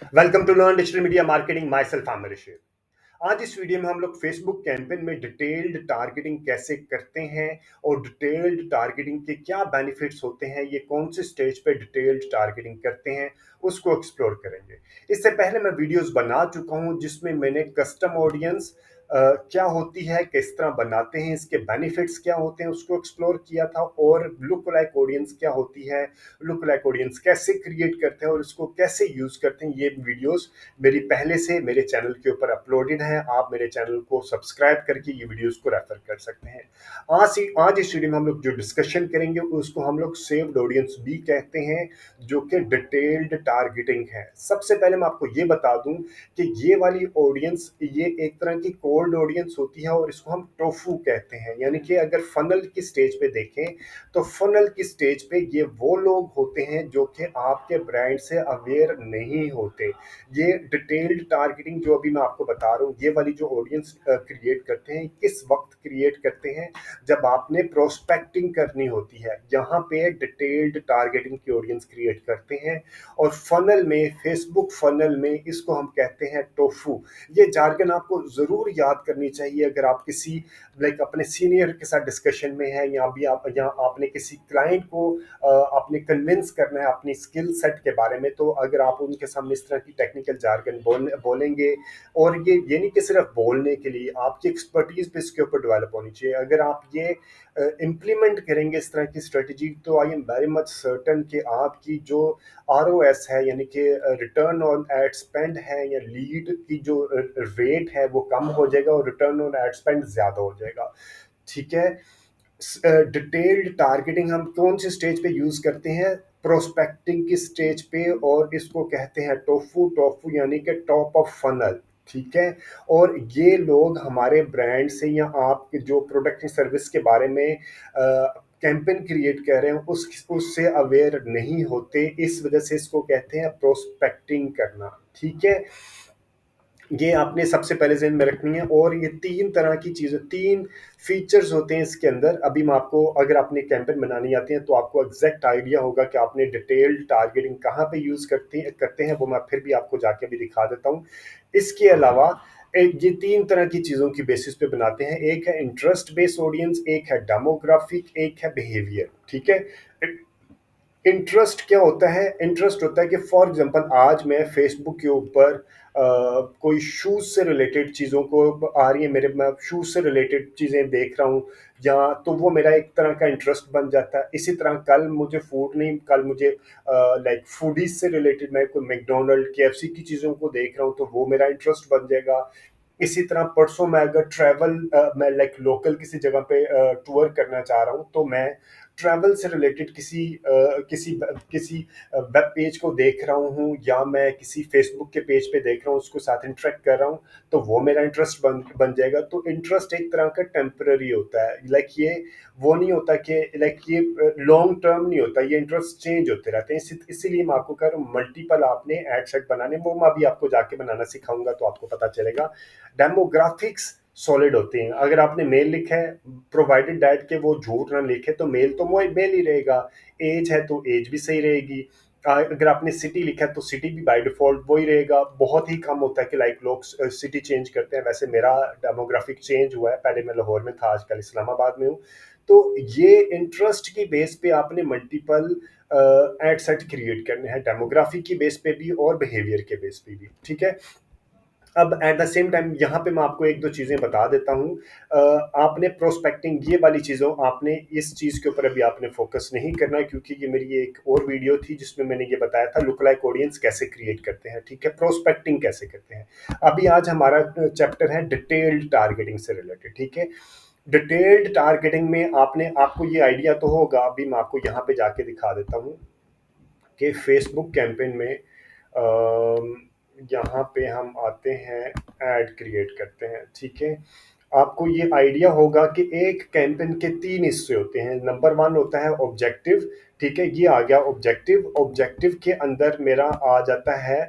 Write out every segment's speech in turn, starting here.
Welcome to learn digital media marketing. Myself Aamir Rashid. आज इस video में हम लोग फेसबुक कैंपेन में डिटेल्ड टारगेटिंग कैसे करते हैं और डिटेल्ड टारगेटिंग के क्या बेनिफिट्स होते हैं, ये कौन से स्टेज पे डिटेल्ड टारगेटिंग करते हैं उसको एक्सप्लोर करेंगे। इससे पहले मैं वीडियोस बना चुका हूं जिसमें मैंने कस्टम ऑडियंस क्या होती है, किस तरह बनाते हैं, इसके बेनिफिट्स क्या होते हैं उसको एक्सप्लोर किया था, और लुक लाइक ऑडियंस क्या होती है, लुक लाइक ऑडियंस कैसे क्रिएट करते हैं और इसको कैसे यूज करते हैं। ये वीडियोस मेरी पहले से मेरे चैनल के ऊपर अपलोडेड है। आप मेरे चैनल को सब्सक्राइब करके ये वीडियोस को रेफर कर सकते हैं। आज इस वीडियो में हम लोग जो डिस्कशन करेंगे उसको हम लोग सेव्ड ऑडियंस भी कहते हैं, जो कि डिटेल्ड टारगेटिंग है। सबसे पहले मैं आपको ये बता दूं कि ये वाली ऑडियंस ये एक तरह की कोल्ड ऑडियंस होती है और इसको हम टोफू कहते हैं। यानी कि अगर फनल की स्टेज पे देखें तो फनल की स्टेज पे ये वो लोग होते हैं जो कि आपके ब्रांड से अवेयर नहीं होते। ये डिटेल्ड टारगेटिंग जो अभी मैं आपको बता रहा हूँ, ये वाली जो ऑडियंस क्रिएट करते हैं, किस वक्त क्रिएट करते हैं, जब आपने प्रोस्पेक्टिंग करनी होती है, यहाँ पे डिटेल्ड टारगेटिंग की ऑडियंस क्रिएट करते हैं। और फनल में, फेसबुक फनल में, इसको हम कहते हैं टोफू। ये जार्गन आपको जरूर याद करनी चाहिए अगर आप किसी अपने सीनियर के साथ डिस्कशन में है, या भी आप या आपने किसी क्लाइंट को आपने कन्विंस करना है अपनी स्किल सेट के बारे में। तो अगर आप उनके सामने इस तरह की टेक्निकल जार्गन बोलेंगे, और ये नहीं कि सिर्फ बोलने के लिए, आपकी एक्सपर्टीज भी इसके ऊपर डेवलप होनी चाहिए। अगर आप ये इम्प्लीमेंट करेंगे इस तरह की स्ट्रेटजी, तो I am very much certain कि आपकी जो ROS है, यानी कि रिटर्न ऑन एड स्पेंड है, या लीड की जो रेट है वो कम हो जाएगा और रिटर्न ऑन एड स्पेंड ज़्यादा हो जाएगा। ठीक है। डिटेल्ड टारगेटिंग हम कौन से स्टेज पे यूज़ करते हैं? प्रोस्पेक्टिंग की स्टेज पे, और इसको कहते हैं टोफू। टोफू यानी कि टॉप ऑफ फनल। ठीक है। और ये लोग हमारे ब्रांड से या आपके जो प्रोडक्ट सर्विस के बारे में कैंपेन क्रिएट कर रहे हैं उससे अवेयर नहीं होते, इस वजह से इसको कहते हैं प्रोस्पेक्टिंग करना। ठीक है। ये आपने सबसे पहले ज़हन में रखनी है। और ये तीन तरह की चीज़ें, तीन फीचर्स होते हैं इसके अंदर। अभी मैं आपको, अगर आपने कैंपेन बनानी आती है तो आपको एग्जैक्ट आइडिया होगा कि आपने डिटेल्ड टारगेटिंग कहाँ पे यूज़ करते हैं, वो मैं फिर भी आपको जाके भी दिखा देता हूँ। इसके अलावा ये तीन तरह की चीज़ों की बेसिस पे बनाते हैं। एक है इंटरेस्ट बेस्ड ऑडियंस, एक है डेमोग्राफिक, एक है बिहेवियर। ठीक है। इंटरेस्ट क्या होता है? इंटरेस्ट होता है कि फॉर एग्जांपल आज मैं फेसबुक के ऊपर कोई शूज़ से रिलेटेड चीज़ों को आ रही है, मेरे मैं शूज़ से रिलेटेड चीज़ें देख रहा हूँ, या तो वो मेरा एक तरह का इंटरेस्ट बन जाता है। इसी तरह कल मुझे फूड नहीं, कल मुझे फूडीज से रिलेटेड मैं कोई मैकडोनल्ड, KFC की चीज़ों को देख रहा हूँ तो वो मेरा इंटरेस्ट बन जाएगा। इसी तरह परसों मैं अगर ट्रैवल, मैं लोकल किसी जगह पे टूर करना चाह रहा हूँ, तो मैं ट्रैवल से रिलेटेड किसी वेब पेज को देख रहा हूँ, या मैं किसी फेसबुक के पेज पे देख रहा हूँ, उसको साथ इंटरेक्ट कर रहा हूँ, तो वो मेरा इंटरेस्ट बन जाएगा। तो इंटरेस्ट एक तरह का टेम्पररी होता है। ये वो नहीं होता कि ये लॉन्ग टर्म नहीं होता, ये इंटरेस्ट चेंज होते रहते हैं। इसीलिए मैं आपको कह रहा हूँ मल्टीपल आपने एड सेट बनाने, वो मैं अभी आपको जाके बनाना सिखाऊंगा तो आपको पता चलेगा। डेमोग्राफिक्स सॉलिड होते हैं। अगर आपने मेल लिखा है, प्रोवाइडेड दैट के वो झूठ ना लिखे, तो मेल तो वो मेल ही रहेगा। एज है तो एज भी सही रहेगी। अगर आपने सिटी लिखा है तो सिटी भी बाय डिफॉल्ट वही रहेगा। बहुत ही कम होता है कि लोग सिटी चेंज करते हैं। वैसे मेरा डेमोग्राफिक चेंज हुआ है, पहले मैं लाहौर में था, आजकल इस्लामाबाद में हूँ। तो ये इंटरेस्ट की बेस पे आपने मल्टीपल एड सेट क्रिएट करने हैं, डेमोग्राफी की बेस पे भी और बिहेवियर के बेस पे भी। ठीक है। अब एट द सेम टाइम यहाँ पे मैं आपको एक दो चीज़ें बता देता हूँ। आपने प्रोस्पेक्टिंग, ये वाली चीज़ों, आपने इस चीज़ के ऊपर अभी आपने फोकस नहीं करना है, क्योंकि ये मेरी एक और वीडियो थी जिसमें मैंने ये बताया था लुक लाइक ऑडियंस कैसे क्रिएट करते हैं। ठीक है। प्रोस्पेक्टिंग कैसे करते हैं। अभी आज हमारा चैप्टर है डिटेल्ड टारगेटिंग से रिलेटेड। ठीक है। डिटेल्ड टारगेटिंग में आपको ये आइडिया तो होगा, अभी मैं आपको यहाँ पे जाके दिखा देता हूँ कि फेसबुक कैंपेन में यहाँ पे हम आते हैं, ऐड क्रिएट करते हैं। ठीक है। आपको ये आइडिया होगा कि एक कैंपेन के तीन हिस्से होते हैं। नंबर वन होता है ऑब्जेक्टिव। ठीक है। ये आ गया ऑब्जेक्टिव। ऑब्जेक्टिव के अंदर मेरा आ जाता है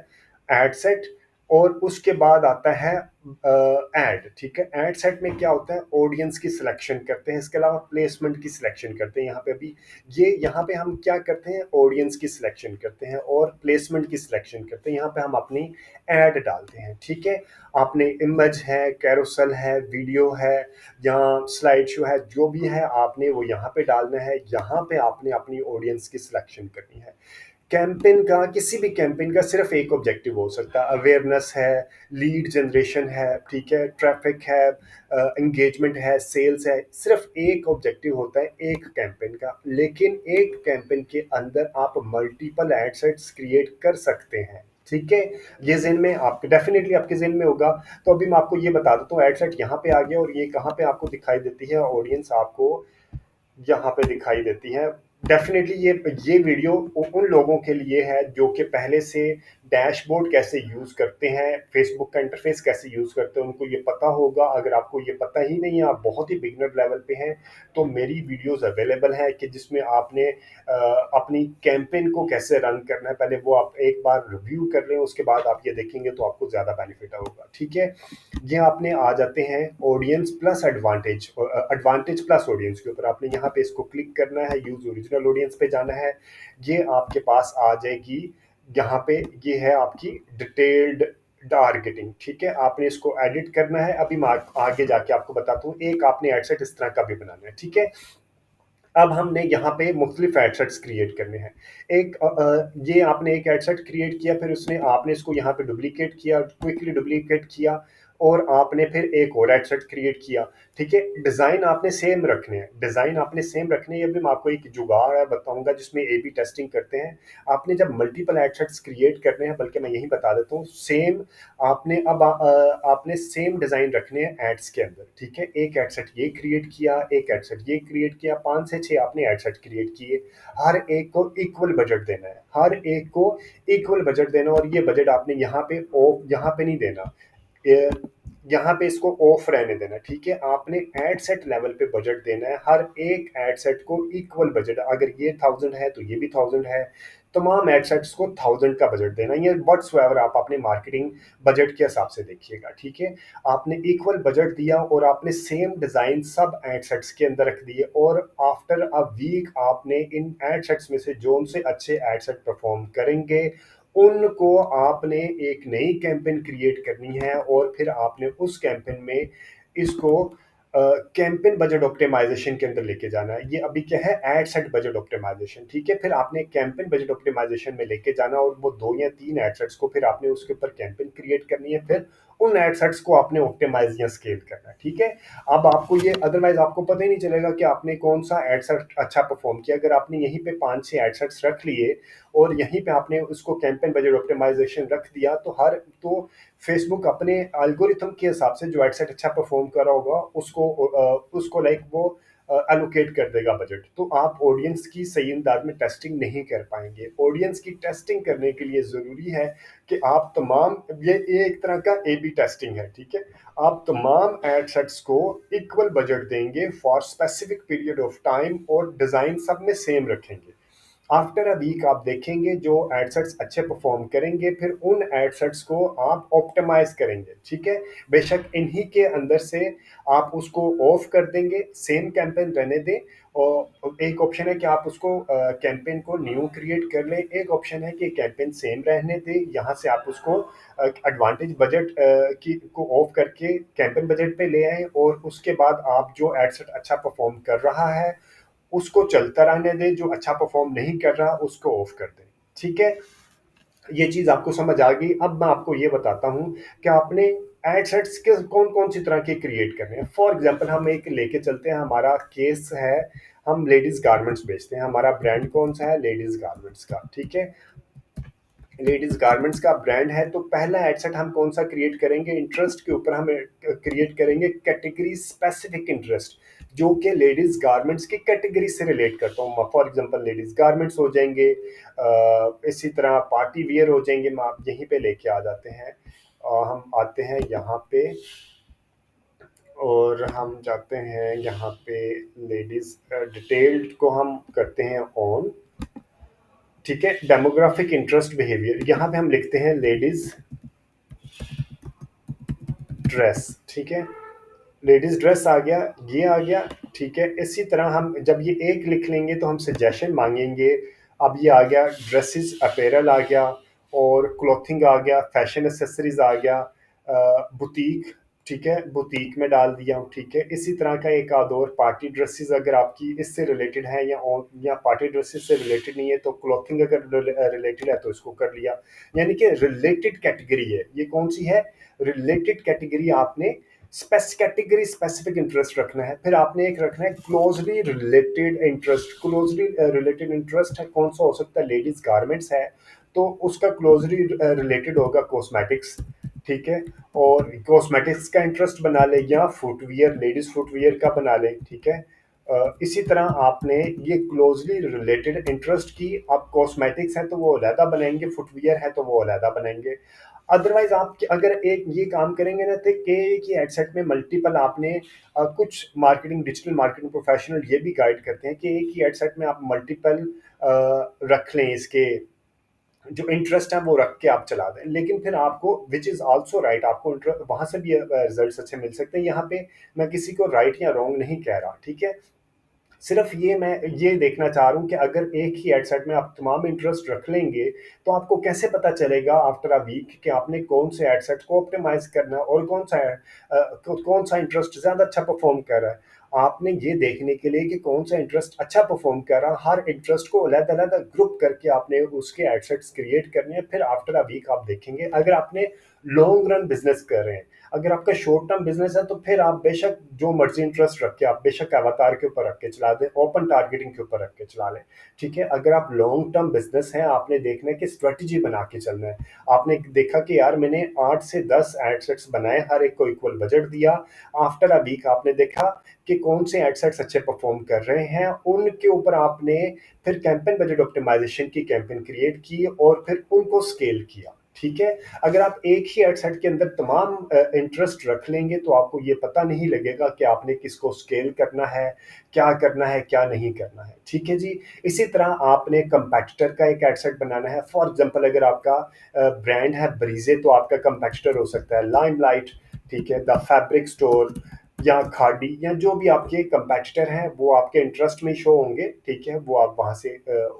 एड सेट, और उसके बाद आता है ऐड। ठीक है, ऐड सेट में क्या होता है, ऑडियंस की सिलेक्शन करते हैं, इसके अलावा प्लेसमेंट की सिलेक्शन करते हैं। यहाँ पे अभी ये यहाँ पे हम क्या करते हैं, ऑडियंस की सिलेक्शन करते हैं और प्लेसमेंट की सिलेक्शन करते हैं। यहाँ पे हम अपनी ऐड डालते हैं। ठीक है, आपने इमेज है, कैरोसेल है, वीडियो है, यहाँ स्लाइड शो है, जो भी है आपने वो यहाँ पे डालना है। यहाँ पे आपने अपनी ऑडियंस की सिलेक्शन करनी है। कैंपेन का, किसी भी कैंपेन का सिर्फ एक ऑब्जेक्टिव हो सकता है, अवेयरनेस है, लीड जनरेशन है, ठीक है, ट्रैफिक है, एंगेजमेंट है, सेल्स है। सिर्फ एक ऑब्जेक्टिव होता है एक कैंपेन का, लेकिन एक कैंपेन के अंदर आप मल्टीपल एड सेट्स क्रिएट कर सकते हैं। ठीक है, ये ज़हन में आप डेफिनेटली आपके ज़हन में होगा। तो अभी मैं आपको ये बता देता हूँ, एड सेट यहाँ पे आ गया और ये कहाँ पे आपको दिखाई देती है, ऑडियंस आपको यहाँ पे दिखाई देती है। डेफिनेटली ये वीडियो उन लोगों के लिए है जो कि पहले से डैशबोर्ड कैसे यूज़ करते हैं, फेसबुक का इंटरफेस कैसे यूज़ करते हैं, उनको ये पता होगा। अगर आपको ये पता ही नहीं है, आप बहुत ही बिगनर लेवल पे हैं, तो मेरी वीडियोस अवेलेबल है कि जिसमें आपने अपनी कैंपेन को कैसे रन करना है, पहले वो आप एक बार रिव्यू कर लें, उसके बाद आप ये देखेंगे तो आपको ज़्यादा बेनिफिट होगा। ठीक है, ये आपने आ जाते हैं audience plus advantage, advantage plus audience के ऊपर आपने यहाँ पे इसको क्लिक करना है, यूज ओरिजिनल ऑडियंस पे जाना है। ये आपके पास आ जाएगी, यहाँ पे ये है आपकी डिटेल्ड टारगेटिंग। ठीक है, आपने इसको एडिट करना है। अभी मैं आगे जाके आपको बताता हूँ। एक आपने एडसेट इस तरह का भी बनाना है। ठीक है, अब हमने यहाँ पे मुख्तलिफ एडसेट्स क्रिएट करने हैं। एक ये आपने एक एडसेट क्रिएट किया, फिर उसने आपने इसको यहाँ पे डुप्लीकेट किया, क्विकली डुप्लीकेट किया, और आपने फिर एक और एडसेट क्रिएट किया। ठीक है, डिज़ाइन आपने सेम रखने हैं, डिज़ाइन आपने सेम रखने हैं। अभी मैं आपको एक जुगाड़ है बताऊंगा जिसमें ए बी टेस्टिंग करते हैं। आपने जब मल्टीपल एडसेट्स क्रिएट करने हैं, बल्कि मैं यही बता देता हूँ, सेम आपने अब आपने सेम डिज़ाइन रखने हैं एड्स के अंदर। ठीक है, एक एडसेट ये क्रिएट किया, एक एडसेट ये क्रिएट किया, 5 से 6 आपने एडसेट क्रिएट किए। हर एक को इक्वल बजट देना है, हर एक को इक्वल बजट देना। और ये बजट आपने यहाँ पे नहीं देना, यहाँ पे इसको ऑफ रहने देना। ठीक है, आपने एड सेट लेवल पे बजट देना है, हर एक एड सेट को इक्वल बजट। अगर ये 1000 है तो ये भी 1000 है, तमाम एड सेट्स को 1000 का बजट देना। ये व्हाट्सएवर आप अपने मार्केटिंग बजट के हिसाब से देखिएगा। ठीक है, आपने इक्वल बजट दिया और आपने सेम डिज़ाइन सब एड सेट्स के अंदर रख दिए, और आफ्टर अ वीक आपने इन एड सेट्स में से जो उनसे अच्छे एड सेट परफॉर्म करेंगे उनको आपने एक नई कैंपेन क्रिएट करनी है, और फिर आपने उस कैंपेन में इसको कैंपेन बजट ऑप्टिमाइजेशन के अंदर लेके जाना है। ये अभी क्या है, एड सेट बजट ऑप्टिमाइजेशन। ठीक है, फिर आपने कैंपेन बजट ऑप्टिमाइजेशन में लेके जाना, और वो 2 या 3 एड सेट्स को फिर आपने उसके ऊपर कैंपेन क्रिएट करनी है, फिर उन एड सेट्स को आपने ऑप्टिमाइज या स्केल करना है। ठीक है, अब आपको ये अदरवाइज आपको पता ही नहीं चलेगा कि आपने कौन सा एड सेट अच्छा परफॉर्म किया। अगर आपने यहीं पे 5-6 एड सेट्स रख लिए और यहीं पे आपने उसको कैंपेन बजट ऑप्टिमाइजेशन रख दिया, तो फेसबुक अपने एल्गोरिथम के हिसाब से जो एडसेट अच्छा परफॉर्म कर रहा होगा उसको लाइक वो एलोकेट कर देगा बजट। तो आप ऑडियंस की सही अंदाज में टेस्टिंग नहीं कर पाएंगे। ऑडियंस की टेस्टिंग करने के लिए ज़रूरी है कि आप तमाम, ये एक तरह का ए बी टेस्टिंग है। ठीक है, आप तमाम एड सेट्स को इक्वल बजट देंगे for specific period of time, और डिज़ाइन सब में सेम रखेंगे। आफ्टर अ वीक आप देखेंगे जो एडसेट्स अच्छे परफॉर्म करेंगे, फिर उन एडसेट्स को आप ऑप्टिमाइज करेंगे। ठीक है, बेशक इन्हीं के अंदर से आप उसको ऑफ कर देंगे, सेम कैंपेन रहने दें। और एक ऑप्शन है कि आप उसको कैंपेन को न्यू क्रिएट कर लें, एक ऑप्शन है कि कैंपेन सेम रहने दें, यहाँ से आप उसको एडवांटेज बजट की को ऑफ करके कैंपेन बजट पे ले आएँ, और उसके बाद आप जो एडसेट अच्छा परफॉर्म कर रहा है उसको चलता रहने दें, जो अच्छा परफॉर्म नहीं कर रहा उसको ऑफ कर दें। ठीक है, ये चीज़ आपको समझ आ गई। अब मैं आपको ये बताता हूँ कि आपने एड सेट्स के कौन कौन सी तरह के क्रिएट करने हैं। फॉर एग्जांपल हम एक लेके चलते हैं, हमारा केस है, हम लेडीज़ गारमेंट्स बेचते हैं, हमारा ब्रांड कौन सा है, लेडीज़ गारमेंट्स का। ठीक है, लेडीज गारमेंट्स का ब्रांड है, तो पहला एडसेट हम कौन सा क्रिएट करेंगे, इंटरेस्ट के ऊपर हम क्रिएट करेंगे कैटेगरी स्पेसिफिक इंटरेस्ट, जो कि लेडीज गारमेंट्स की कैटेगरी से रिलेट करता हूँ। फॉर एग्जांपल लेडीज गारमेंट्स हो जाएंगे, इसी तरह पार्टी वियर हो जाएंगे। हम आप यहीं पे लेके आ जाते हैं, हम आते हैं यहाँ पे, और हम जाते हैं यहाँ पे लेडीज डिटेल्ड को हम करते हैं ऑन। ठीक है, डेमोग्राफिक इंटरेस्ट बिहेवियर, यहाँ पे हम लिखते हैं लेडीज ड्रेस, ठीक है, लेडीज ड्रेस आ गया, ये आ गया, ठीक है। इसी तरह हम जब ये एक लिख लेंगे तो हम सजेशन मांगेंगे। अब ये आ गया ड्रेसेस अपैरल आ गया, और क्लॉथिंग आ गया, फैशन एसेसरीज आ गया, बुटीक, ठीक है, बुटीक में डाल दिया, ठीक है। इसी तरह का एक आध और पार्टी ड्रेसेस अगर आपकी इससे रिलेटेड है, या पार्टी ड्रेसेस से रिलेटेड नहीं है तो क्लॉथिंग अगर रिलेटेड है तो इसको कर लिया। यानी कि रिलेटेड कैटेगरी है, ये कौन सी है, रिलेटेड कैटेगरी। आपने कैटेगरी स्पेसिफिक इंटरेस्ट रखना है, फिर आपने एक रखना है closely related interest. Closely related interest है कौन सा हो सकता है, लेडीज गारमेंट्स है तो उसका क्लोजली रिलेटेड होगा कॉस्मेटिक्स, ठीक है। और कॉस्मेटिक्स का इंटरेस्ट बना ले, या फुटवियर, लेडीज फुटवियर का बना ले, ठीक है। इसी तरह आपने ये क्लोजली रिलेटेड इंटरेस्ट की, आप कॉस्मेटिक्स है तो वो अलहदा बनाएंगे, फुटवियर है तो वो अलहदा बनाएंगे। अदरवाइज आप अगर एक ये काम करेंगे ना तो एक ही हेडसेट में मल्टीपल आपने कुछ मार्केटिंग, डिजिटल मार्केटिंग प्रोफेशनल ये भी गाइड करते हैं कि एक ही हेडसेट में आप मल्टीपल रख लें, इसके जो इंटरेस्ट है वो रख के आप चला दें। लेकिन फिर आपको, विच इज़ आल्सो राइट, आपको वहाँ से भी रिजल्ट्स अच्छे मिल सकते हैं। यहाँ पे मैं किसी को राइट या रॉन्ग नहीं कह रहा, ठीक है। सिर्फ ये मैं ये देखना चाह रहा हूँ कि अगर एक ही हेडसेट में आप तमाम इंटरेस्ट रख लेंगे तो आपको कैसे पता चलेगा आफ्टर अ वीक कि आपने कौन से हेडसेट को ऑप्टिमाइज करना है और कौन सा इंटरेस्ट ज़्यादा अच्छा परफॉर्म कर रहा है। आपने ये देखने के लिए कि कौन सा इंटरेस्ट अच्छा परफॉर्म कर रहा है, हर इंटरेस्ट को अलग अलग ग्रुप करके आपने उसके हेडसेट्स क्रिएट करने हैं। फिर आफ्टर अ वीक आप देखेंगे, अगर आपने लॉन्ग रन बिजनेस कर रहे हैं, अगर आपका शॉर्ट टर्म बिजनेस है तो फिर आप बेशक जो मर्जी इंटरेस्ट रख के, आप बेशक अवतार के ऊपर रख के चला दें, ओपन टारगेटिंग के ऊपर रख के चला लें, ठीक है। अगर आप लॉन्ग टर्म बिजनेस है, आपने देखना है कि स्ट्रेटजी बना के चलना है। आपने देखा कि यार मैंने 8 से 10 एडसेट्स बनाए, हर एक को इक्वल बजट दिया, आफ्टर अ वीक आपने देखा कि कौन से एडसेट्स अच्छे परफॉर्म कर रहे हैं, उनके ऊपर आपने फिर कैंपेन बजट ऑप्टिमाइजेशन की कैंपेन क्रिएट की और फिर उनको स्केल किया, ठीक है। अगर आप एक ही एडसेट के अंदर तमाम इंटरेस्ट रख लेंगे तो आपको ये पता नहीं लगेगा कि आपने किसको स्केल करना है, क्या करना है, क्या नहीं करना है, ठीक है जी। इसी तरह आपने कंपैटिटर का एक एडसेट बनाना है। फॉर एग्जांपल अगर आपका ब्रांड है ब्रीजे तो आपका कंपैटिटर हो सकता है लाइमलाइट, ठीक है, द फैब्रिक स्टोर, या खाड़ी, या जो भी आपके कंपैटिटर हैं वो आपके इंटरेस्ट में शो होंगे, ठीक है। वो आप वहाँ से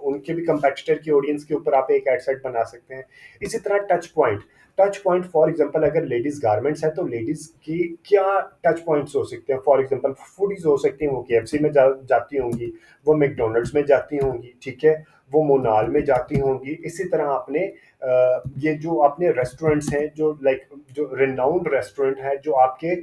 उनके भी कंपैटिटर की ऑडियंस के ऊपर आप एक एडसेट बना सकते हैं। इसी तरह टच पॉइंट फॉर एग्जांपल अगर लेडीज गारमेंट्स है तो लेडीज की क्या टच पॉइंट्स हो सकते हैं। फॉर एग्जांपल फूडीज हो सकती हैं, वो केएफसी में जाती होंगी, वो मैकडोनल्ड्स में जाती होंगी, ठीक है, वो मोनाल में जाती होंगी। इसी तरह आपने ये जो अपने रेस्टोरेंट्स हैं, जो लाइक जो रिनाउंड रेस्टोरेंट है, जो आपके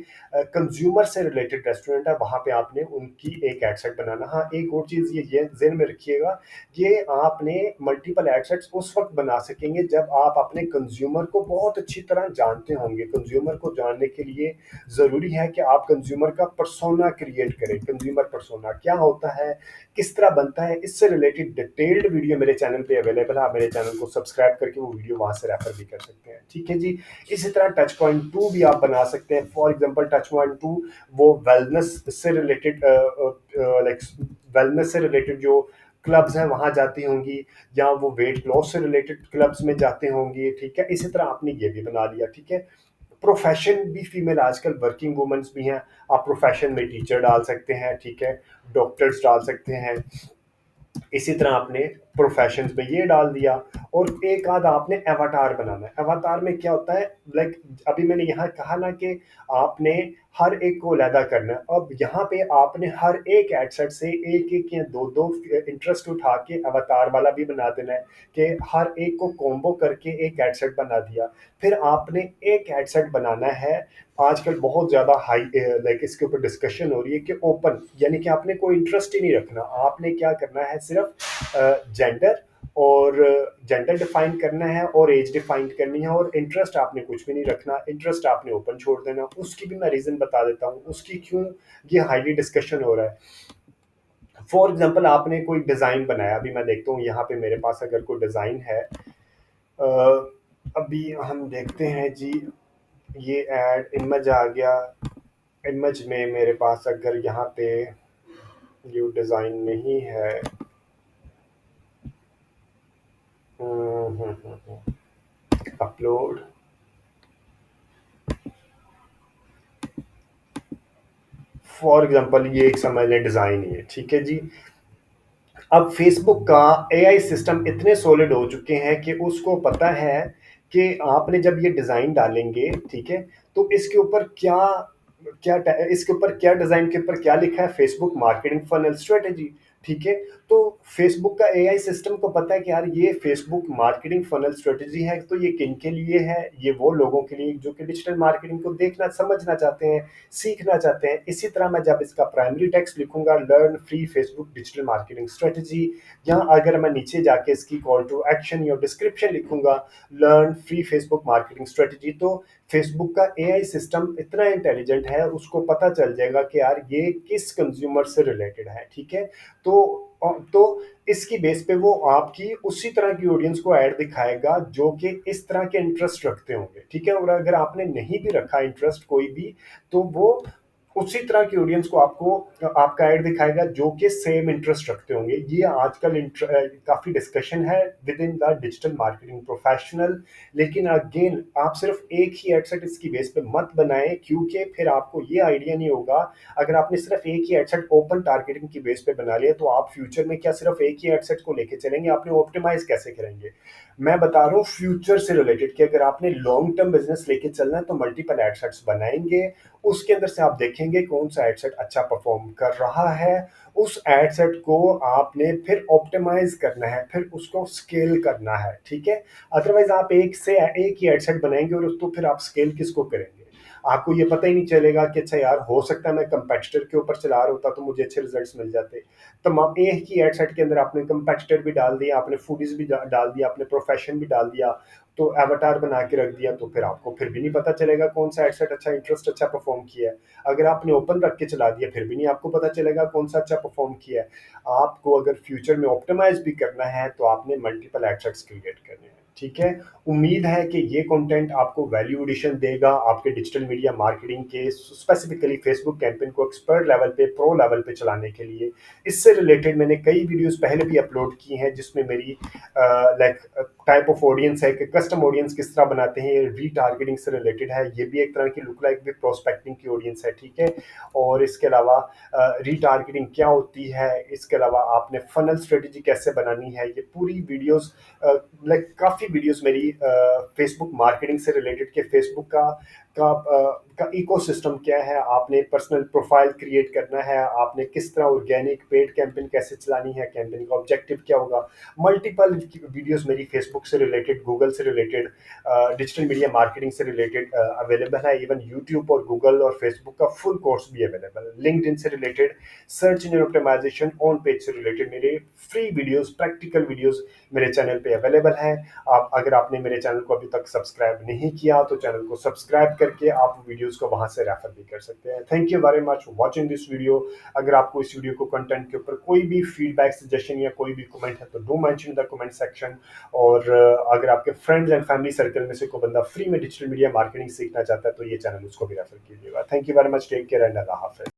कंज्यूमर से रिलेटेड रेस्टोरेंट है, वहाँ पे आपने उनकी एक एडसेट बनाना। हाँ, एक और चीज़ ये ज़हन में रखिएगा, ये आपने मल्टीपल एडसेट्स उस वक्त बना सकेंगे जब आप अपने कंज्यूमर को बहुत अच्छी तरह जानते होंगे। कंज्यूमर को जानने के लिए ज़रूरी है कि आप कंज्यूमर का पर्सोना क्रिएट करें। कंज्यूमर पर्सोना क्या होता है, किस तरह बनता है, इससे रिलेटेड डिटेल्ड वीडियो मेरे चैनल पे अवेलेबल है। आप मेरे चैनल को सब्सक्राइब करके वो वीडियो वहाँ से रेफर भी कर सकते हैं, ठीक है जी। इसी तरह टच पॉइंट 2 भी आप बना सकते हैं। फॉर एग्जांपल टच पॉइंट 2 वो वेलनेस से रिलेटेड, लाइक वेलनेस से रिलेटेड जो क्लब्स हैं वहाँ जाती होंगी, या वो वेट लॉस से रिलेटेड क्लब्स में जाते होंगे, ठीक है। इसी तरह आपने ये भी बना लिया, ठीक है। प्रोफेशन भी फीमेल आजकल वर्किंग वुमेन्स भी हैं, आप प्रोफेशन में टीचर डाल सकते हैं, ठीक है, डॉक्टर्स डाल सकते हैं। इसी तरह आपने प्रोफेशंस में ये डाल दिया। और एक आध आपने एवाटार बनाना है। एवाटार में क्या होता है, लाइक अभी मैंने यहाँ कहा ना कि आपने हर एक को अलहदा करना है। अब यहाँ पे आपने हर एक एडसेट से एक एक या दो दो इंटरेस्ट उठा के एवाटार वाला भी बना देना है, कि हर एक को कॉम्बो करके एक एडसेट बना दिया। फिर आपने एक एडसेट बनाना है, आजकल बहुत ज़्यादा हाई लाइक इसके ऊपर डिस्कशन हो रही है कि ओपन, यानी कि आपने कोई इंटरेस्ट ही नहीं रखना। आपने क्या करना है, सिर्फ जेंडर और जेंडर डिफाइन करना है और एज डिफाइन करनी है, और इंटरेस्ट आपने कुछ भी नहीं रखना, इंटरेस्ट आपने ओपन छोड़ देना। उसकी भी मैं रीज़न बता देता हूँ उसकी क्यों ये हाईली डिस्कशन हो रहा है। फॉर एग्जांपल आपने कोई डिज़ाइन बनाया, अभी मैं देखता हूँ यहाँ पे मेरे पास अगर कोई डिज़ाइन है, अभी हम देखते हैं जी, ये ऐड इमेज आ गया। इमेज में मेरे पास अगर यहाँ पे ये डिज़ाइन नहीं है, अपलोड, फॉर एग्जांपल ये एक समझ लें डिज़ाइन ही है, ठीक है जी। अब फेसबुक का एआई सिस्टम इतने सॉलिड हो चुके हैं कि उसको पता है कि आपने जब ये डिज़ाइन डालेंगे, ठीक है, तो इसके ऊपर क्या क्या इसके ऊपर क्या डिज़ाइन के ऊपर क्या लिखा है, फेसबुक मार्केटिंग फनल स्ट्रेटेजी, ठीक है। तो फेसबुक का एआई सिस्टम को पता है कि यार ये फेसबुक मार्केटिंग फनल स्ट्रेटेजी है, तो ये किन के लिए है, ये वो लोगों के लिए जो कि डिजिटल मार्केटिंग को देखना समझना चाहते हैं, सीखना चाहते हैं। इसी तरह मैं जब इसका प्राइमरी टेक्स्ट लिखूंगा, learn free Facebook digital marketing strategy, या अगर मैं नीचे जाके इसकी कॉल टू एक्शन या डिस्क्रिप्शन लिखूंगा, learn free Facebook marketing strategy, तो फेसबुक का एआई सिस्टम इतना इंटेलिजेंट है, उसको पता चल जाएगा कि यार ये किस कंज्यूमर से रिलेटेड है, ठीक है। तो इसकी बेस पे वो आपकी उसी तरह की ऑडियंस को ऐड दिखाएगा जो कि इस तरह के इंटरेस्ट रखते होंगे, ठीक है। और अगर आपने नहीं भी रखा इंटरेस्ट कोई भी, तो वो उसी तरह की ऑडियंस को आपको आपका ऐड दिखाएगा जो कि सेम इंटरेस्ट रखते होंगे। ये आजकल काफ़ी डिस्कशन है with in the digital marketing professional. लेकिन अगेन आप सिर्फ एक ही एडसेट इसकी बेस पे मत बनाएं, क्योंकि फिर आपको ये आइडिया नहीं होगा। अगर आपने सिर्फ एक ही एडसेट ओपन टारगेटिंग की बेस पे बना लिया, तो आप फ्यूचर में क्या सिर्फ एक ही एडसेट को लेके चलेंगे, आपने ऑप्टिमाइज कैसे करेंगे। मैं बता रहा हूँ फ्यूचर से रिलेटेड कि अगर आपने लॉन्ग टर्म बिजनेस लेके चलना है तो मल्टीपल एडसेट्स बनाएंगे। उसके अंदर से आप देखेंगे कौन सा एडसेट अच्छा परफॉर्म कर रहा है, उस एडसेट को आपने फिर ऑप्टिमाइज करना है, फिर उसको स्केल करना है, ठीक है। अदरवाइज आप एक ही एडसेट बनाएंगे और उसको फिर आप स्केल किसको करेंगे। आपको ये पता ही नहीं चलेगा कि अच्छा यार हो सकता है मैं कंपेटिटर के ऊपर चला रहा होता तो मुझे अच्छे रिजल्ट्स मिल जाते। तो आप एक ही एडसेट के अंदर आपने कंपेटिटर भी डाल दिया, आपने फूडीज भी डाल दिया, आपने प्रोफेशन भी डाल दिया, तो एवटार बना के रख दिया, तो फिर आपको फिर भी नहीं पता चलेगा कौन सा एडसेट अच्छा इंटरेस्ट अच्छा परफॉर्म किया है। अगर आपने ओपन रख के चला दिया फिर भी नहीं आपको पता चलेगा कौन सा अच्छा परफॉर्म किया है। आपको अगर फ्यूचर में ऑप्टिमाइज भी करना है तो आपने मल्टीपल एडसेट्स क्रिएट करने हैं, ठीक है। उम्मीद है कि ये कंटेंट आपको वैल्यू एडिशन देगा आपके डिजिटल मीडिया मार्केटिंग के, स्पेसिफिकली फेसबुक कैंपेन को एक्सपर्ट लेवल पे, प्रो लेवल पे चलाने के लिए। इससे रिलेटेड मैंने कई वीडियोस पहले भी अपलोड की हैं जिसमें मेरी लाइक टाइप ऑफ ऑडियंस है कि कस्टम ऑडियंस किस तरह बनाते हैं, ये रीटारगेटिंग से रिलेटेड है, ये भी एक तरह की लुक लाइक भी प्रोस्पेक्टिंग की ऑडियंस है, ठीक है। और इसके अलावा रीटारगेटिंग क्या होती है, इसके अलावा आपने फनल स्ट्रेटेजी कैसे बनानी है, ये पूरी वीडियोस लाइक काफ़ी वीडियोस मेरी फेसबुक मार्केटिंग से रिलेटेड के फेसबुक का इकोसिस्टम क्या है, आपने पर्सनल प्रोफाइल क्रिएट करना है, आपने किस तरह ऑर्गेनिक पेड कैंपेन कैसे चलानी है, कैंपेन का ऑब्जेक्टिव क्या होगा। मल्टीपल वीडियोस मेरी फेसबुक से रिलेटेड, गूगल से रिलेटेड, डिजिटल मीडिया मार्केटिंग से रिलेटेड अवेलेबल है। इवन यूट्यूब और गूगल और फेसबुक का फुल कोर्स भी अवेलेबल है। लिंक्डइन से related, search engine optimisation, on page से रिलेटेड मेरे फ्री वीडियोस, प्रैक्टिकल वीडियोस मेरे चैनल पे अवेलेबल हैं। आप अगर आपने मेरे चैनल को अभी तक सब्सक्राइब नहीं किया तो चैनल को सब्सक्राइब करके आप वीडियोस को वहां से रेफर भी कर सकते हैं। Thank you very much for watching this video. अगर आपको इस वीडियो को कंटेंट के ऊपर कोई भी फीडबैक, सजेशन या कोई भी कमेंट है तो do mention in the comment section. और अगर आपके फ्रेंड्स एंड फैमिली सर्कल में से कोई बंदा फ्री में डिजिटल मीडिया मार्केटिंग सीखना चाहता है तो ये चैनल उसको भी रेफर कीजिएगा। Thank you very much, take care and अल्लाह हाफिज।